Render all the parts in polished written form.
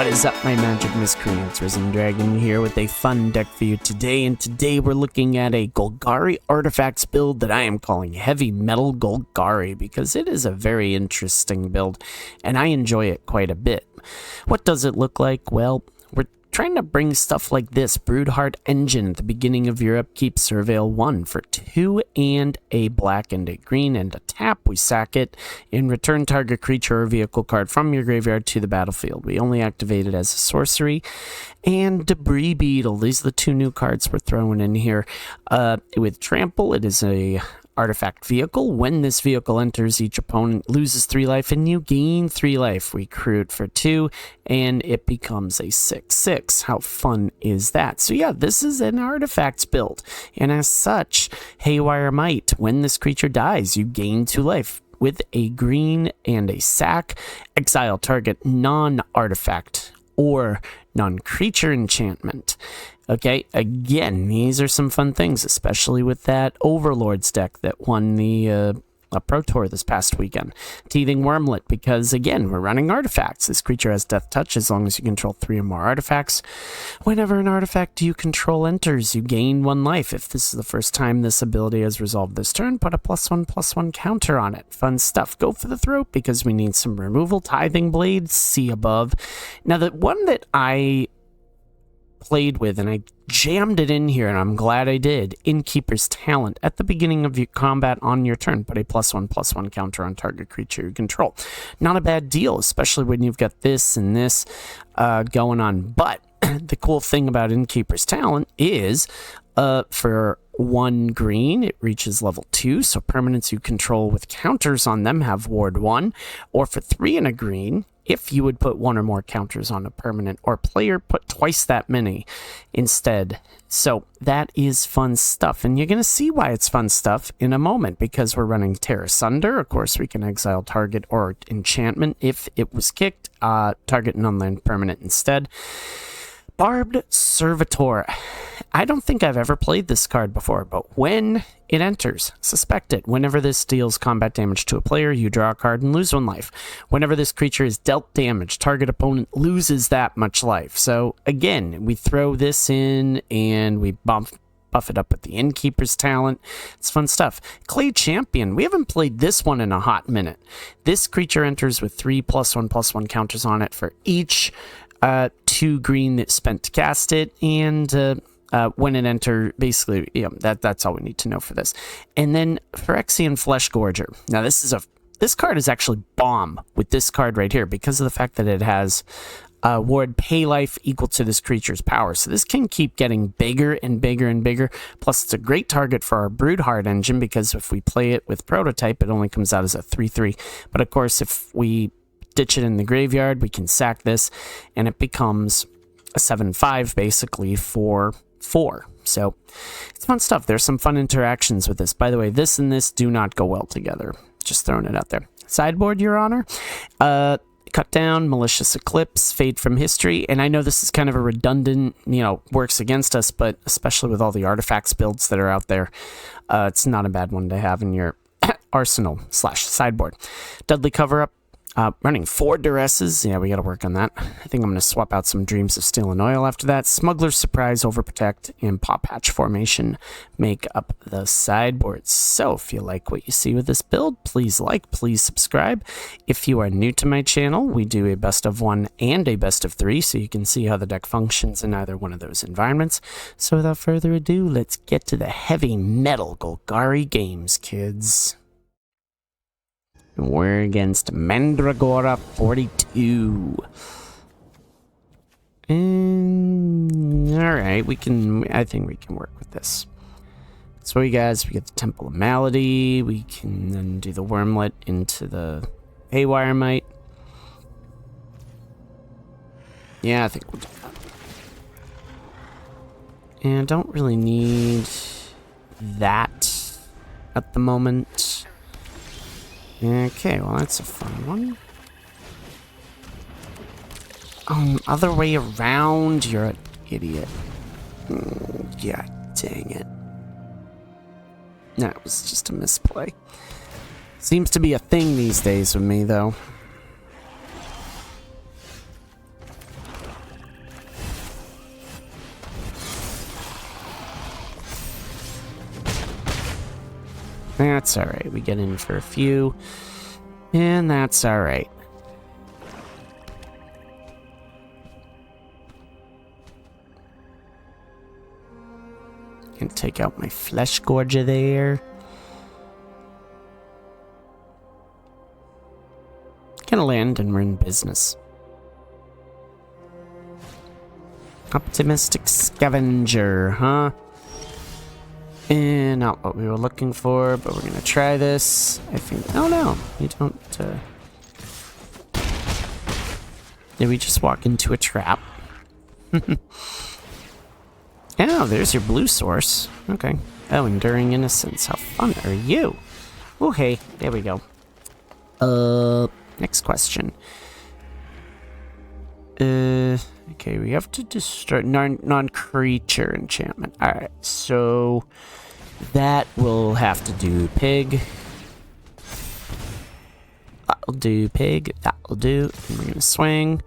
What is up, my magic miscreants? Risen Dragon here with a fun deck for you today, and today we're looking at a Golgari Artifacts build that I am calling Heavy Metal Golgari because it is a very interesting build, and I enjoy it quite a bit. What does it look like? Well, we're trying to bring stuff like this Broodheart Engine at the beginning of your upkeep. Surveil 1 for 2 and a black and a green and a tap. We sack it and return target creature or vehicle card from your graveyard to the battlefield. We only activate it as a sorcery. And Debris Beetle. These are the two new cards we're throwing in here. With Trample, it is a artifact vehicle. When this vehicle enters, each opponent loses 3 life and you gain 3 life. We recruit for 2 and it becomes a 6/6. How fun is that? So yeah, this is an artifacts build, and as such, Haywire Might. When this creature dies, you gain 2 life. With a green and a sack, exile target non-artifact or non-creature enchantment. Okay, again, these are some fun things, especially with that Overlords deck that won the Pro Tour this past weekend. Teething Wormlet, because again, we're running artifacts. This creature has Death Touch as long as you control 3 or more artifacts. Whenever an artifact you control enters, you gain 1 life. If this is the first time this ability has resolved this turn, put a +1/+1 counter on it. Fun stuff. Go for the throat because we need some removal. Tithing Blade, see above. Now, the one that I played with, and I jammed it in here, and I'm glad I did, Innkeeper's Talent. At the beginning of your combat on your turn, put a +1/+1 counter on target creature you control. Not a bad deal, especially when you've got this and this going on. But the cool thing about Innkeeper's Talent is for 1 green, it reaches level 2, so permanents you control with counters on them have ward 1, or for 3 and a green, if you would put 1 or more counters on a permanent or player, put twice that many instead. So that is fun stuff, and you're going to see why it's fun stuff in a moment, because we're running Tear Asunder. Of course, we can exile target or enchantment if it was kicked, target non-land permanent instead. Barbed Servitor. I don't think I've ever played this card before, but when it enters, suspect it. Whenever this deals combat damage to a player, you draw a card and lose 1 life. Whenever this creature is dealt damage, target opponent loses that much life. So again, we throw this in and we buff it up with the Innkeeper's Talent. It's fun stuff. Clay Champion. We haven't played this one in a hot minute. This creature enters with 3 +1/+1 counters on it for each 2 green that's spent to cast it, and when it enters, basically, that's all we need to know for this. And then Phyrexian Flesh Gorger. Now, this card is actually bomb with this card right here because of the fact that it has ward pay life equal to this creature's power. So this can keep getting bigger and bigger and bigger. Plus, it's a great target for our Broodheart Engine because if we play it with Prototype, it only comes out as a 3/3. But of course, if we ditch it in the graveyard, we can sack this, and it becomes a 7/5 basically for 4. So it's fun stuff. There's some fun interactions with this. By the way, this and this do not go well together. Just throwing it out there. Sideboard, Your Honor. Cut Down, Malicious Eclipse, Fade from History. And I know this is kind of a redundant, works against us, but especially with all the artifacts builds that are out there, it's not a bad one to have in your arsenal/sideboard. Dudley Cover-Up. Running 4 Duresses. Yeah, we got to work on that. I think I'm going to swap out some Dreams of Steel and Oil after that. Smuggler's Surprise, Overprotect, and Paw Patch Formation make up the sideboard. So if you like what you see with this build, please like, please subscribe. If you are new to my channel, we do a best of 1 and a best of 3, so you can see how the deck functions in either one of those environments. So without further ado, let's get to the Heavy Metal Golgari games, kids. We're against Mandragora 42. Alright, I think we can work with this. So you guys, we get the Temple of Malady. We can then do the Wormlet into the Haywire Might. Yeah, I think we'll do that. And I don't really need that at the moment. Okay, well, that's a fun one. Other way around, you're an idiot. God dang it. That was just a misplay. Seems to be a thing these days with me, though. That's alright. We get in for a few. And that's alright. Can take out my flesh gorger there. Gonna land and we're in business. Optimistic scavenger, huh? And not what we were looking for, but we're gonna try this. I think. Oh no, you don't. Did we just walk into a trap? Oh, there's your blue source. Okay. Oh, Enduring Innocence. How fun are you? Oh, hey. There we go. Next question. Okay, we have to destroy non-creature enchantment. Alright, so that will have to do pig. That'll do pig. That'll do. And we're gonna swing.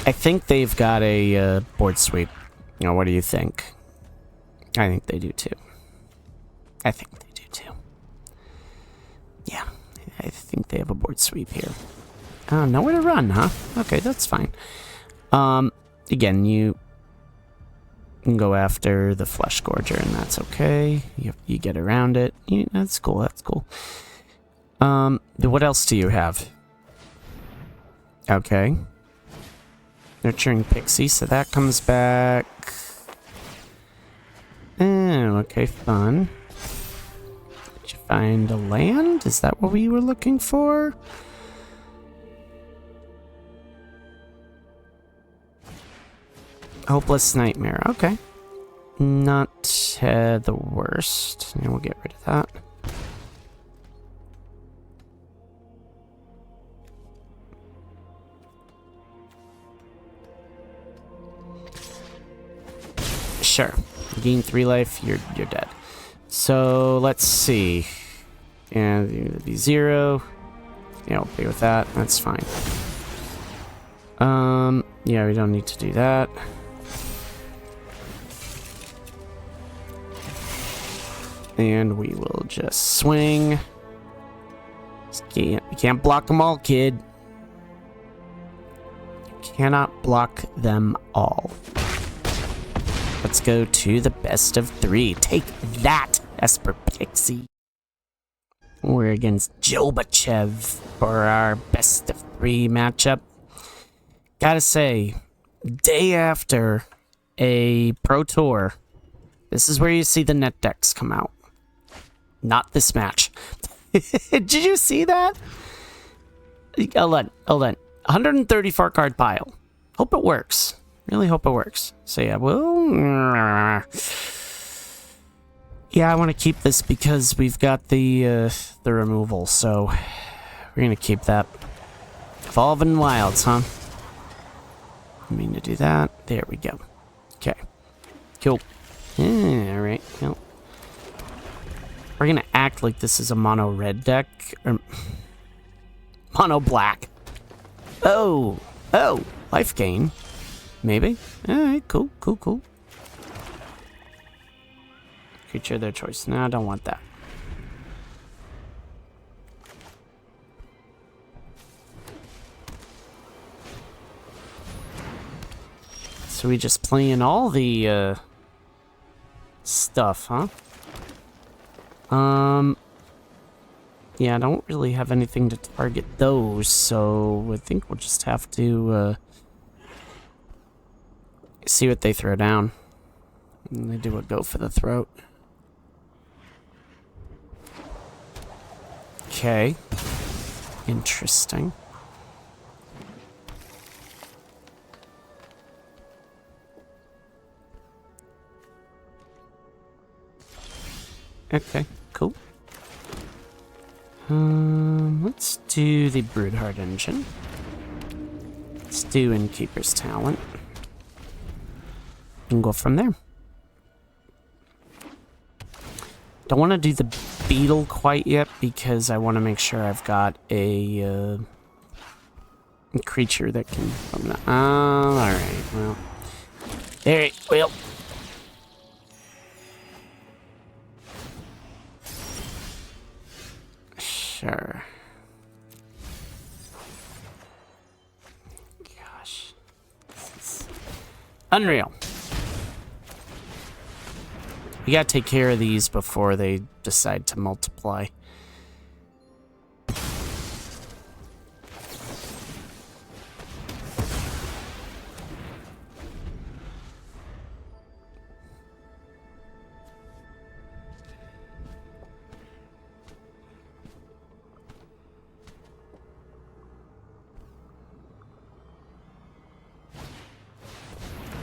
I think they've got a board sweep. You know, what do you think? I think they do too. I think they do too. Yeah, I think they have a board sweep here. Nowhere to run, huh? Okay, that's fine. Again, you can go after the Flesh Gorger, and that's okay. You get around it. That's cool, that's cool. What else do you have? Okay. Nurturing Pixie, so that comes back. Oh, okay, fun. Did you find a land? Is that what we were looking for? Hopeless Nightmare, okay. Not the worst. And we'll get rid of that. Sure. Gain 3 life, you're dead. So let's see. And it'd be 0. Yeah, I'll play with that. That's fine. Yeah, we don't need to do that. And we will just swing. You can't block them all, kid. You cannot block them all. Let's go to the best of 3. Take that, ESPER PIXIE. We're against Jobachev for our best of 3 matchup. Gotta say, day after a Pro Tour, this is where you see the net decks come out. Not this match. Did you see that? Hold on. 134 card pile. Hope it works. Really hope it works. So yeah, well, yeah, I want to keep this because we've got the removal, so we're gonna keep that. Evolving Wilds, huh? I mean to do that. There we go. Okay. Cool. All right. Well, we're gonna act like this is a mono red deck or mono black. Oh, life gain. Maybe. Alright, cool. Creature their choice. No, I don't want that. So we just playing all the stuff, huh? Yeah, I don't really have anything to target those, so I think we'll just have to see what they throw down. And they do a go for the throat. Okay. Interesting. Okay, cool. Let's do the Broodheart engine. Let's do Innkeeper's Talent. And go from there. Don't want to do the Beetle quite yet because I want to make sure I've got a creature that can... Alright, well, Alright, well. Sure. Gosh. This is unreal. We gotta take care of these before they decide to multiply.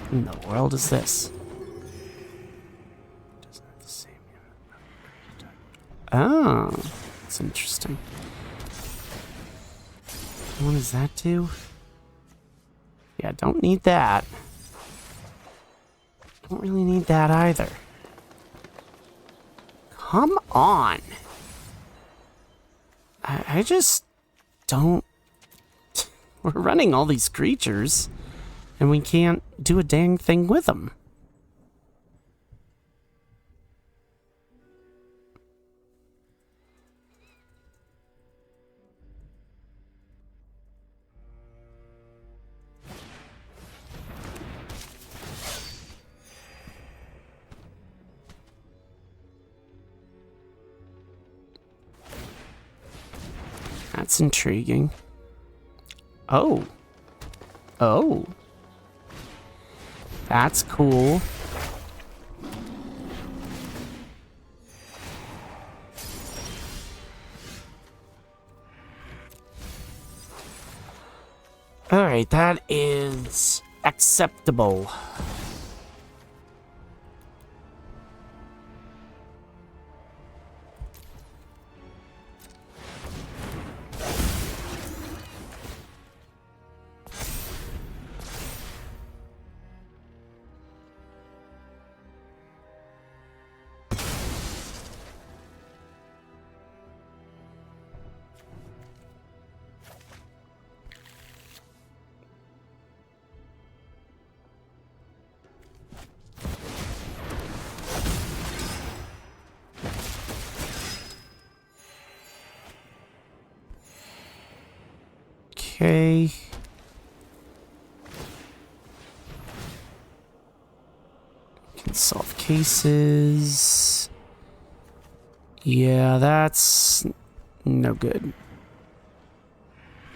What in the world is this? Oh, that's interesting. What does that do? Yeah, don't need that. Don't really need that either. Come on. I just don't... We're running all these creatures, and we can't do a dang thing with them. That's intriguing. Oh. Oh. That's cool. Alright, that is acceptable. Okay. Can solve cases. Yeah, that's no good.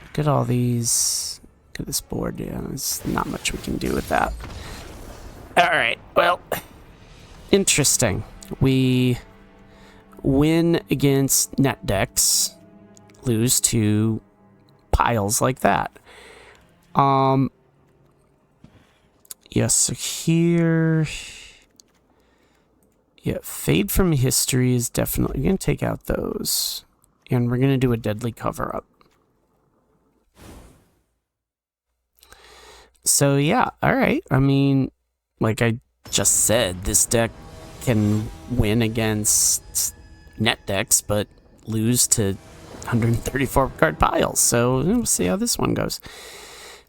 Look at all these. Look at this board. Yeah, there's not much we can do with that. Alright, well, interesting. We win against net decks, lose to piles like that. Yes, so here... Yeah, Fade from History is definitely going to take out those. And we're going to do a Deadly Cover-Up. So, yeah, alright. I mean, like I just said, this deck can win against net decks, but lose to 134 card piles. So, we'll see how this one goes.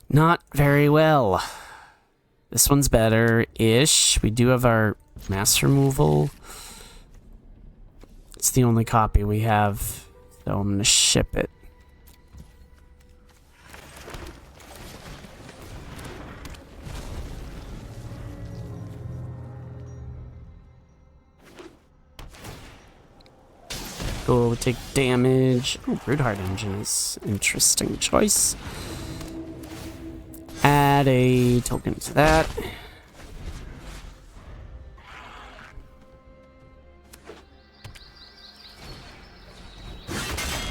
Not very well. This one's better-ish. We do have our mass removal. It's the only copy we have, so I'm going to ship it. Cool, we take damage. Oh, Broodheart Engine is an interesting choice. Add a token to that.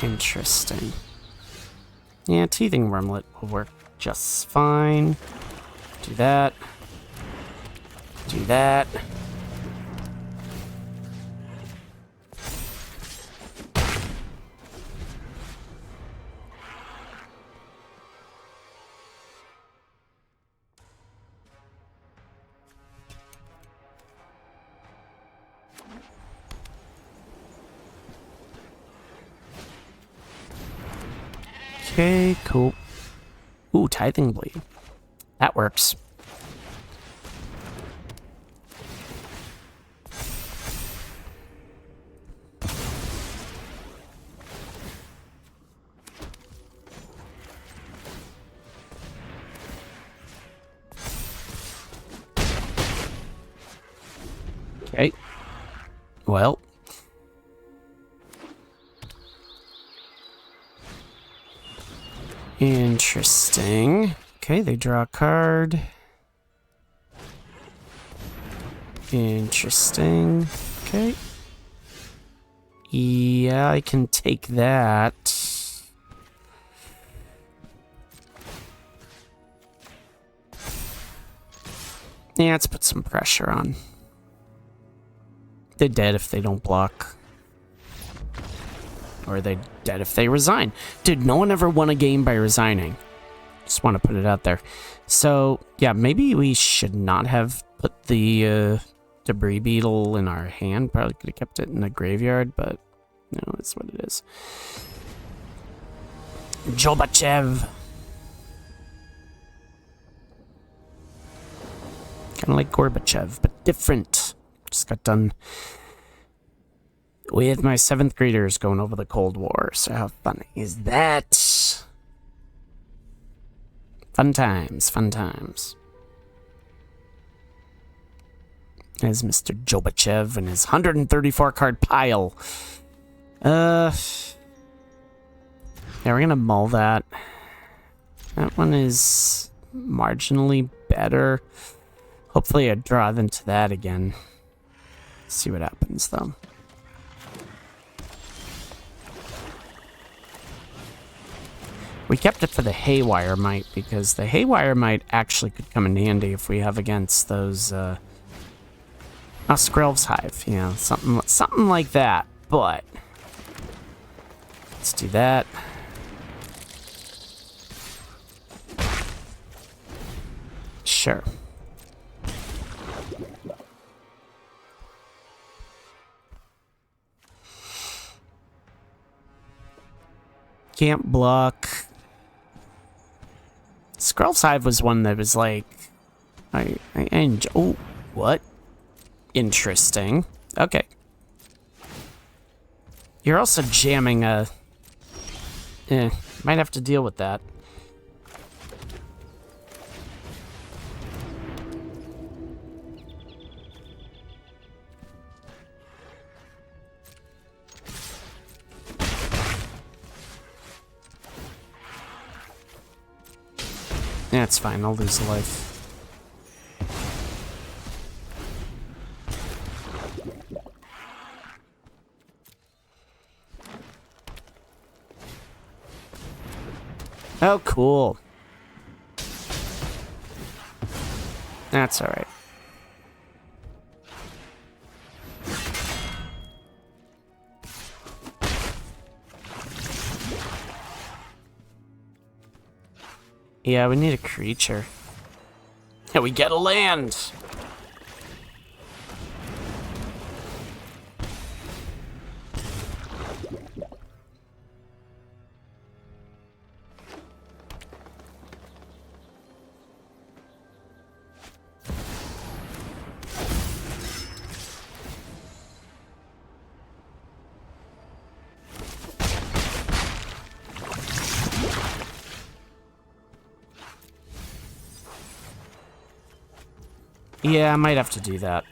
Interesting. Yeah, Teething Wormlet will work just fine. Do that. Do that. Okay, cool. Ooh, Tithing Blade. That works. Okay. Well. Interesting. Okay, they draw a card. Interesting. Okay. Yeah, I can take that. Yeah, let's put some pressure on. They're dead if they don't block. Or they're dead if they resign. Dude, no one ever won a game by resigning. Just want to put it out there. So, yeah, maybe we should not have put the debris beetle in our hand. Probably could have kept it in the graveyard, but no, it's what it is. Jobachev. Kind of like Gorbachev, but different. Just got done with my 7th graders going over the Cold War. So how fun is that? Fun times, fun times. There's Mr. Jobachev and his 134 card pile. Yeah, we're gonna mull that. That one is marginally better. Hopefully I draw into that again. See what happens though. We kept it for the Haywire Mite because the Haywire Mite actually could come in handy if we have against those Skrelv's Hive, you know, something like that. But let's do that. Sure. Can't block. Skrelv's Hive was one that was like, I enjoy. Oh, what? Interesting. Okay. You're also jamming a. Might have to deal with that. Yeah, it's fine. I'll lose a life. Oh, cool. That's all right. Yeah, we need a creature. Yeah, we get a land. Yeah, I might have to do that.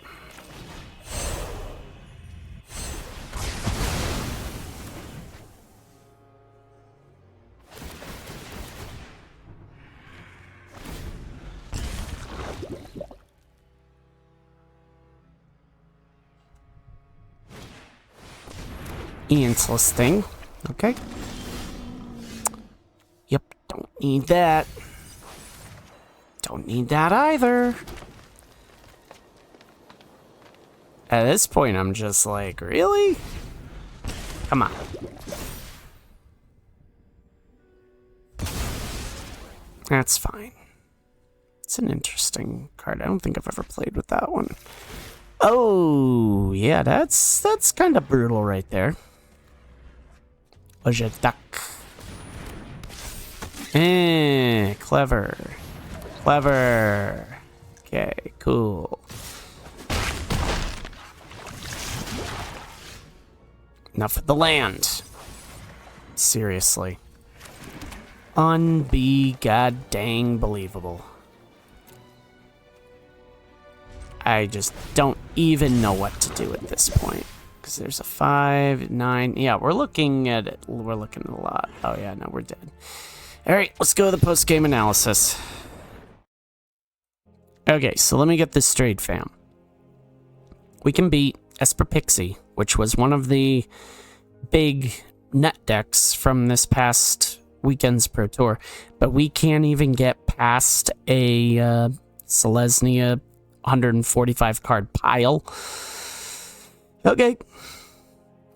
Interesting. Okay. Yep, don't need that. Don't need that either. At this point, I'm just like, really? Come on. That's fine. It's an interesting card. I don't think I've ever played with that one. Oh, yeah, that's kind of brutal right there. Was a duck. Clever. Clever. Okay, cool. Enough of the land. Seriously. God dang believable. I just don't even know what to do at this point. Because there's a 5, 9. Yeah, we're looking at it. We're looking at a lot. Oh, yeah, no, we're dead. All right, let's go to the post-game analysis. Okay, so let me get this straight, fam. We can beat ESPER PIXIE, which was one of the big net decks from this past weekend's Pro Tour, but we can't even get past a Selesnya 145 card pile. Okay.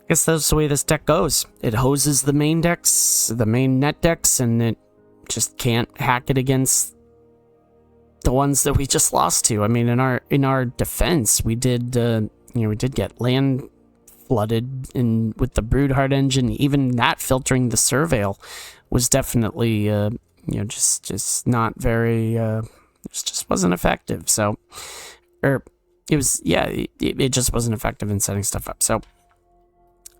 Guess that's the way this deck goes. It hoses the main decks, the main net decks, and it just can't hack it against the ones that we just lost to. I mean, in our defense, we did we did get land flooded with the Broodheart engine. Even that filtering the Surveil was definitely just not very it just wasn't effective. So it just wasn't effective in setting stuff up. So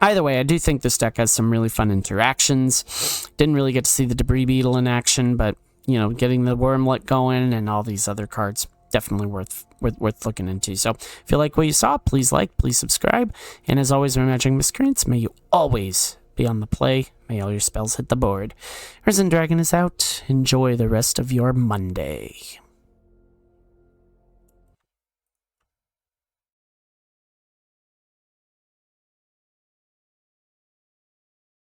either way, I do think this deck has some really fun interactions. Didn't really get to see the Debris Beetle in action, but getting the Wormlet going and all these other cards, definitely worth looking into. So if you like what you saw, please like, please subscribe, and as always, my magic miscreants, may you always be on the play. May all your spells hit the board. Risen Dragon is out. Enjoy the rest of your Monday.